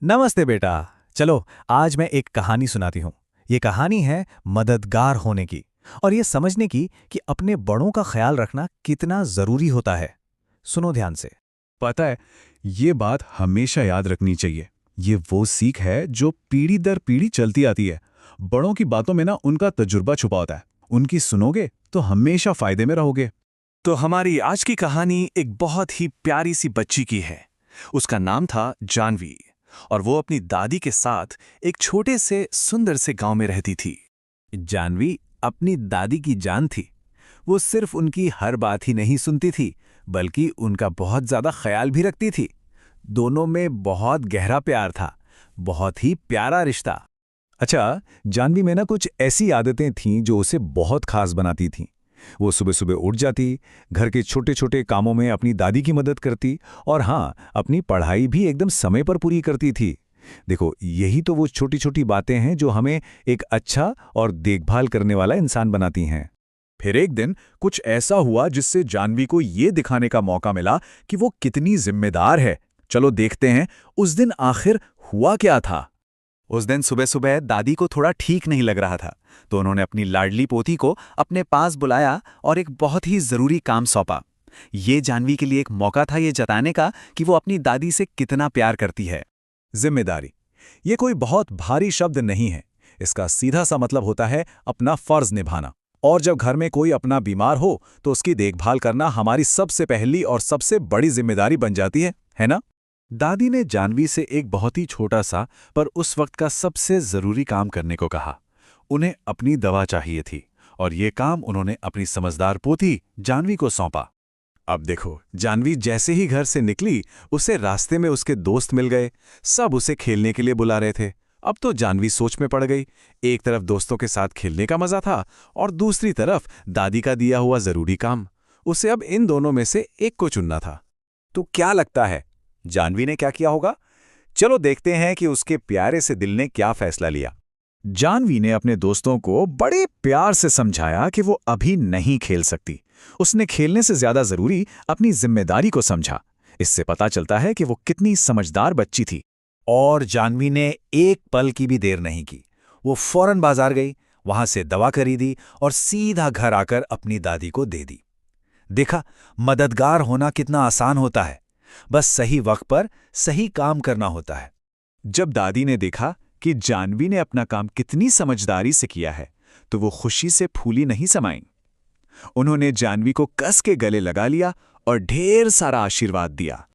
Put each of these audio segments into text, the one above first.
नमस्ते बेटा। चलो आज मैं एक कहानी सुनाती हूँ। ये कहानी है मददगार होने की और ये समझने की कि अपने बड़ों का ख्याल रखना कितना जरूरी होता है। सुनो ध्यान से। पता है, ये बात हमेशा याद रखनी चाहिए। ये वो सीख है जो पीढ़ी दर पीढ़ी चलती आती है। बड़ों की बातों में ना उनका तजुर्बा छुपा होता है। उनकी सुनोगे तो हमेशा फायदे में रहोगे। तो हमारी आज की कहानी एक बहुत ही प्यारी सी बच्ची की है। उसका नाम था जानवी और वो अपनी दादी के साथ एक छोटे से सुंदर से गांव में रहती थी। जानवी अपनी दादी की जान थी। वो सिर्फ उनकी हर बात ही नहीं सुनती थी, बल्कि उनका बहुत ज्यादा ख्याल भी रखती थी। दोनों में बहुत गहरा प्यार था, बहुत ही प्यारा रिश्ता। अच्छा, जानवी में ना कुछ ऐसी आदतें थीं जो उसे बहुत खास बनाती थीं। वो सुबह सुबह उठ जाती, घर के छोटे छोटे कामों में अपनी दादी की मदद करती और हाँ, अपनी पढ़ाई भी एकदम समय पर पूरी करती थी। देखो, यही तो वो छोटी छोटी बातें हैं जो हमें एक अच्छा और देखभाल करने वाला इंसान बनाती हैं। फिर एक दिन कुछ ऐसा हुआ जिससे जानवी को ये दिखाने का मौका मिला कि वो कितनी जिम्मेदार है। चलो देखते हैं उस दिन आखिर हुआ क्या था। उस दिन सुबह सुबह दादी को थोड़ा ठीक नहीं लग रहा था, तो उन्होंने अपनी लाडली पोती को अपने पास बुलाया और एक बहुत ही जरूरी काम सौंपा। ये जानवी के लिए एक मौका था ये जताने का कि वो अपनी दादी से कितना प्यार करती है। जिम्मेदारी, ये कोई बहुत भारी शब्द नहीं है। इसका सीधा सा मतलब होता है अपना फर्ज निभाना। और जब घर में कोई अपना बीमार हो तो उसकी देखभाल करना हमारी सबसे पहली और सबसे बड़ी जिम्मेदारी बन जाती है ना? दादी ने जानवी से एक बहुत ही छोटा सा पर उस वक्त का सबसे जरूरी काम करने को कहा। उन्हें अपनी दवा चाहिए थी और ये काम उन्होंने अपनी समझदार पोती जानवी को सौंपा। अब देखो, जानवी जैसे ही घर से निकली, उसे रास्ते में उसके दोस्त मिल गए। सब उसे खेलने के लिए बुला रहे थे। अब तो जानवी सोच में पड़ गई। एक तरफ दोस्तों के साथ खेलने का मजा था और दूसरी तरफ दादी का दिया हुआ जरूरी काम। उसे अब इन दोनों में से एक को चुनना था। तो क्या लगता है जानवी ने क्या किया होगा? चलो देखते हैं कि उसके प्यारे से दिल ने क्या फैसला लिया। जानवी ने अपने दोस्तों को बड़े प्यार से समझाया कि वो अभी नहीं खेल सकती। उसने खेलने से ज्यादा जरूरी अपनी जिम्मेदारी को समझा। इससे पता चलता है कि वो कितनी समझदार बच्ची थी। और जानवी ने एक पल की भी देर नहीं की। वो फौरन बाजार गई, वहां से दवा खरीदी और सीधा घर आकर अपनी दादी को दे दी। देखा, मददगार होना कितना आसान होता है। बस सही वक्त पर सही काम करना होता है। जब दादी ने देखा कि जानवी ने अपना काम कितनी समझदारी से किया है, तो वो खुशी से फूली नहीं समाईं। उन्होंने जानवी को कस के गले लगा लिया और ढेर सारा आशीर्वाद दिया।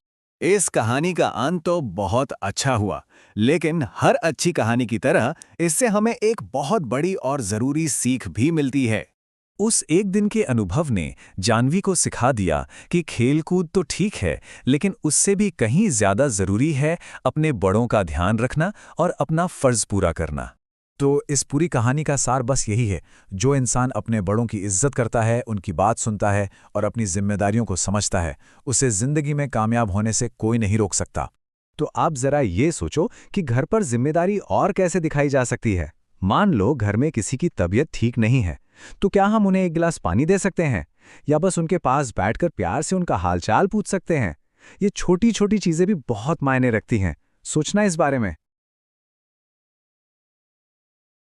इस कहानी का अंत तो बहुत अच्छा हुआ, लेकिन हर अच्छी कहानी की तरह इससे हमें एक बहुत बड़ी और जरूरी सीख भी मिलती है। उस एक दिन के अनुभव ने जानवी को सिखा दिया कि खेलकूद तो ठीक है, लेकिन उससे भी कहीं ज्यादा जरूरी है अपने बड़ों का ध्यान रखना और अपना फर्ज पूरा करना। तो इस पूरी कहानी का सार बस यही है, जो इंसान अपने बड़ों की इज्जत करता है, उनकी बात सुनता है और अपनी जिम्मेदारियों को समझता है, उसे जिंदगी में कामयाब होने से कोई नहीं रोक सकता। तो आप जरा ये सोचो कि घर पर जिम्मेदारी और कैसे दिखाई जा सकती है। मान लो घर में किसी की तबीयत ठीक नहीं है, तो क्या हम उन्हें एक गिलास पानी दे सकते हैं या बस उनके पास बैठकर प्यार से उनका हालचाल पूछ सकते हैं? ये छोटी छोटी चीजें भी बहुत मायने रखती हैं। सोचना इस बारे में।